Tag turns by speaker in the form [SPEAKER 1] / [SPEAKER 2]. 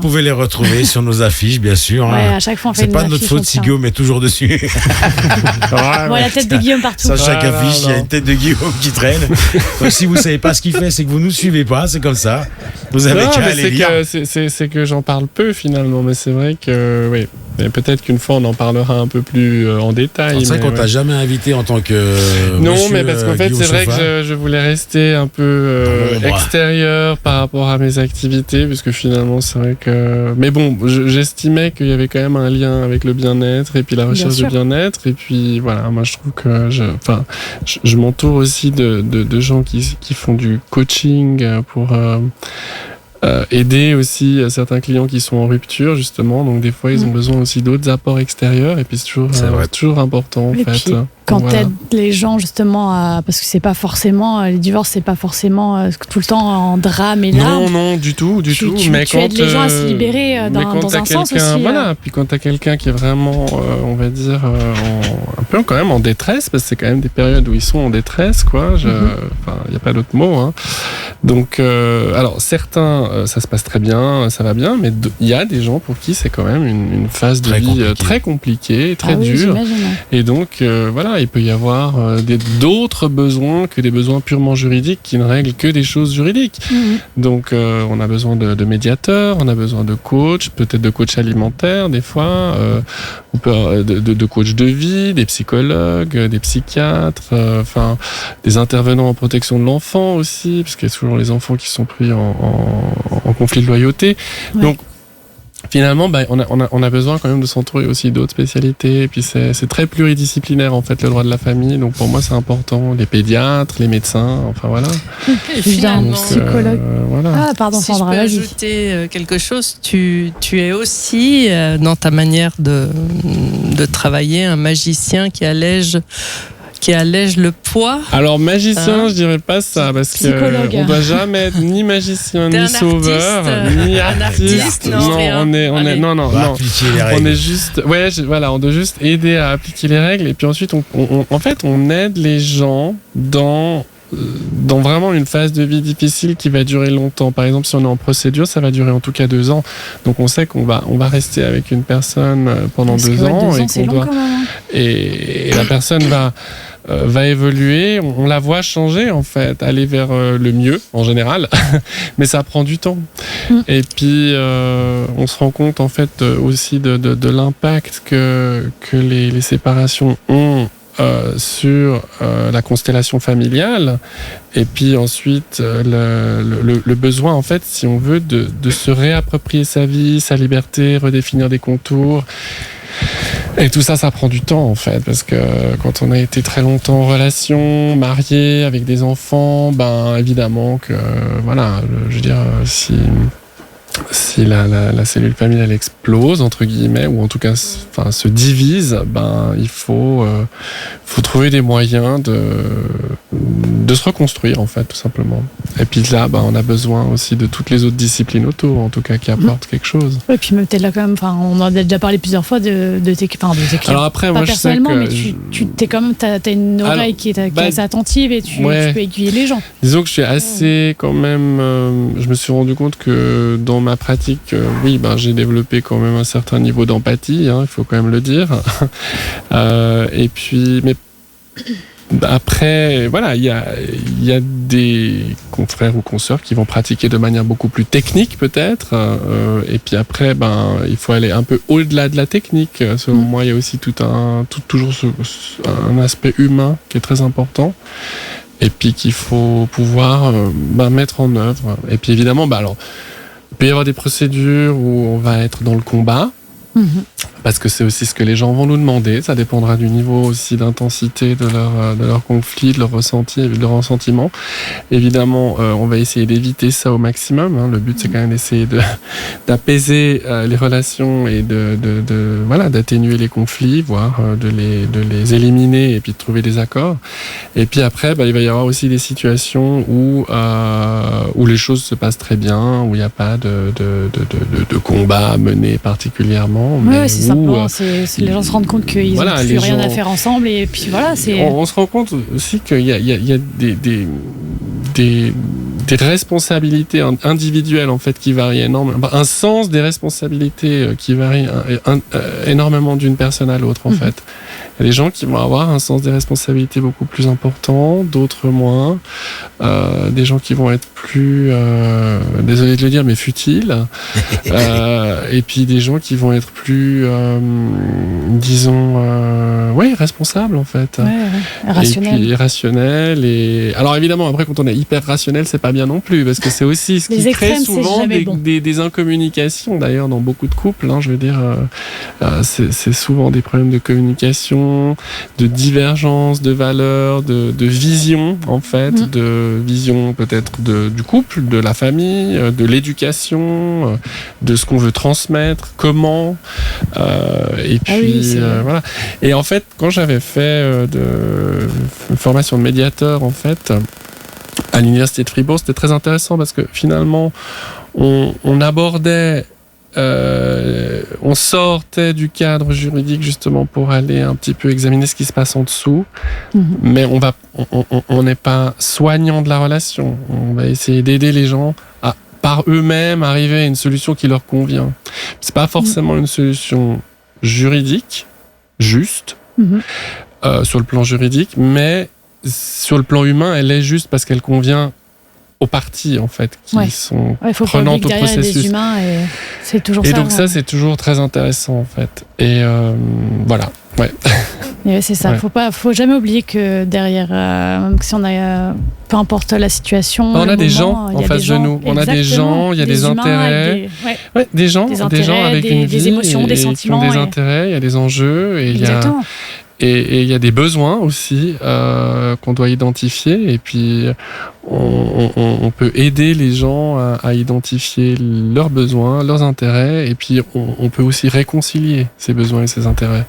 [SPEAKER 1] pouvez les retrouver sur nos affiches, bien sûr.
[SPEAKER 2] Ouais, à chaque fois on fait
[SPEAKER 1] C'est
[SPEAKER 2] une
[SPEAKER 1] pas de notre faute si Guillaume est toujours dessus.
[SPEAKER 2] La tête de Guillaume partout.
[SPEAKER 1] Sur chaque affiche, il y a une tête de Guillaume qui traîne. Donc, si vous savez pas ce qu'il fait, c'est que vous nous suivez pas, c'est comme ça. Vous avez qu'à aller lire.
[SPEAKER 3] C'est que j'en parle peu finalement, mais c'est vrai que oui. Mais peut-être qu'une fois on en parlera un peu plus en détail.
[SPEAKER 1] C'est vrai qu'on t'a jamais invité en tant que.
[SPEAKER 3] Non, mais parce qu'en fait, c'est vrai que je voulais rester un peu extérieur par rapport à mes activités, puisque finalement, c'est vrai que. Mais bon, j'estimais qu'il y avait quand même un lien avec le bien-être et puis la recherche de bien-être. Et puis voilà, moi je trouve que je m'entoure aussi de gens qui font du coaching pour. Aider aussi certains clients qui sont en rupture justement, donc des fois ils ont besoin aussi d'autres apports extérieurs et puis c'est toujours important en fait.
[SPEAKER 2] Puis, quand t'aides les gens justement parce que c'est pas forcément les divorces, c'est pas forcément tout le temps en drame et larmes.
[SPEAKER 3] Non, du tout.
[SPEAKER 2] Mais tu aides les gens à se libérer dans un sens aussi.
[SPEAKER 3] Voilà, puis quand t'as quelqu'un qui est vraiment, on va dire, un peu quand même en détresse, parce que c'est quand même des périodes où ils sont en détresse, quoi. Y a pas d'autre mot. Hein. Donc, alors certains, ça se passe très bien, ça va bien, mais il y a des gens pour qui c'est quand même une phase de vie très compliquée, très dure. Et donc, voilà, il peut y avoir d'autres besoins que des besoins purement juridiques qui ne règlent que des choses juridiques. Donc, on a besoin de médiateurs, on a besoin de coachs, peut-être de coachs alimentaires des fois, de coachs de vie, des psychologues, des psychiatres, des intervenants en protection de l'enfant aussi, parce qu'il y a toujours les enfants qui sont pris en conflit de loyauté. Ouais. Donc, finalement, on a besoin quand même de s'entourer aussi d'autres spécialités. Et puis c'est très pluridisciplinaire en fait le droit de la famille. Donc pour moi c'est important. Les pédiatres, les médecins, enfin voilà.
[SPEAKER 4] Et finalement,
[SPEAKER 2] psychologue.
[SPEAKER 3] Voilà.
[SPEAKER 2] Ah pardon,
[SPEAKER 4] si
[SPEAKER 2] Sandra,
[SPEAKER 4] je peux ajouter quelque chose, tu es aussi dans ta manière de travailler un magicien qui allège le poids.
[SPEAKER 3] Alors magicien, je dirais pas ça parce que on doit jamais être ni magicien ni sauveur ni artiste. On est juste on doit juste aider à appliquer les règles et puis ensuite on aide les gens dans vraiment une phase de vie difficile qui va durer longtemps. Par exemple, si on est en procédure, ça va durer en tout cas 2 ans. Donc on sait qu'on va rester avec une personne pendant 2 ans et la personne va évoluer, on la voit changer en fait, aller vers le mieux en général, mais ça prend du temps. Et puis on se rend compte en fait aussi de l'impact que les séparations ont sur la constellation familiale et puis ensuite le besoin en fait, si on veut, de se réapproprier sa vie, sa liberté, redéfinir des contours. Et tout ça prend du temps en fait, parce que quand on a été très longtemps en relation, marié, avec des enfants, évidemment que voilà, je veux dire, si la cellule familiale explose entre guillemets, ou en tout cas se divise, il faut trouver des moyens de se reconstruire en fait, tout simplement. Et puis là on a besoin aussi de toutes les autres disciplines autour, en tout cas, qui apportent quelque chose.
[SPEAKER 2] Et puis peut-être là quand même, on en a déjà parlé plusieurs fois de tes clients.
[SPEAKER 3] Alors après,
[SPEAKER 2] pas
[SPEAKER 3] moi
[SPEAKER 2] personnellement,
[SPEAKER 3] je sais que
[SPEAKER 2] mais t'es quand même, t'as une oreille qui est assez attentive et tu peux aiguiller les gens.
[SPEAKER 3] Disons que je suis assez quand même, je me suis rendu compte que dans ma pratique, j'ai développé quand même un certain niveau d'empathie, il faut quand même le dire. Et puis, mais après, voilà, il y a des confrères ou consoeurs qui vont pratiquer de manière beaucoup plus technique peut-être. Et puis après, il faut aller un peu au-delà de la technique. Selon moi, il y a aussi toujours un aspect humain qui est très important. Et puis qu'il faut pouvoir mettre en œuvre. Et puis évidemment, alors, il peut y avoir des procédures où on va être dans le combat. Parce que c'est aussi ce que les gens vont nous demander. Ça dépendra du niveau aussi d'intensité de leur conflit, de leur ressenti, de leur ressentiment. Évidemment, on va essayer d'éviter ça au maximum. Le but, c'est quand même d'essayer d'apaiser les relations et d'atténuer les conflits, voire de les éliminer et puis de trouver des accords. Et puis après, il va y avoir aussi des situations où les choses se passent très bien, où il n'y a pas de combat à mener particulièrement.
[SPEAKER 2] Oui, c'est simplement, les gens se rendent compte qu'ils n'ont plus rien à faire ensemble, et puis voilà.
[SPEAKER 3] On se rend compte aussi qu'il y a des des responsabilités individuelles en fait qui varient énormément, un sens des responsabilités qui varie énormément d'une personne à l'autre en fait. Il y a des gens qui vont avoir un sens des responsabilités beaucoup plus important, d'autres moins. Des gens qui vont être plus, désolé de le dire, mais futiles. Et puis des gens qui vont être plus, disons, responsables en fait.
[SPEAKER 2] Rationnels.
[SPEAKER 3] Et puis rationnels. Et alors évidemment, après quand on est hyper rationnel, c'est pas bien non plus, parce que c'est aussi ce qui crée souvent des incommunications. D'ailleurs, dans beaucoup de couples, je veux dire, c'est souvent des problèmes de communication, de divergence de valeurs, de vision en fait, de vision peut-être du couple, de la famille, de l'éducation, de ce qu'on veut transmettre, comment, et puis voilà. Et en fait, quand j'avais fait une formation de médiateur en fait à l'université de Fribourg, c'était très intéressant parce que finalement on abordait on sortait du cadre juridique justement pour aller un petit peu examiner ce qui se passe en dessous, mais on n'est pas soignant de la relation. On va essayer d'aider les gens à par eux-mêmes arriver à une solution qui leur convient. C'est pas forcément une solution juridique juste sur le plan juridique, mais sur le plan humain, elle est juste parce qu'elle convient aux parties en fait qui sont prenantes au processus.
[SPEAKER 2] Des humains et c'est toujours
[SPEAKER 3] et ça. Et donc ça c'est toujours très intéressant en fait. Et voilà. Ouais.
[SPEAKER 2] Et c'est ça. Ouais. Faut jamais oublier que derrière, même si on a, peu importe la situation,
[SPEAKER 3] on a des gens en face de nous. On a des gens, il y a des intérêts, des gens avec une vie,
[SPEAKER 2] des émotions, des sentiments,
[SPEAKER 3] qui ont des intérêts, il y a des enjeux et il y a des besoins aussi qu'on doit identifier, et puis on peut aider les gens à identifier leurs besoins, leurs intérêts, et puis on peut aussi réconcilier ces besoins et ces intérêts.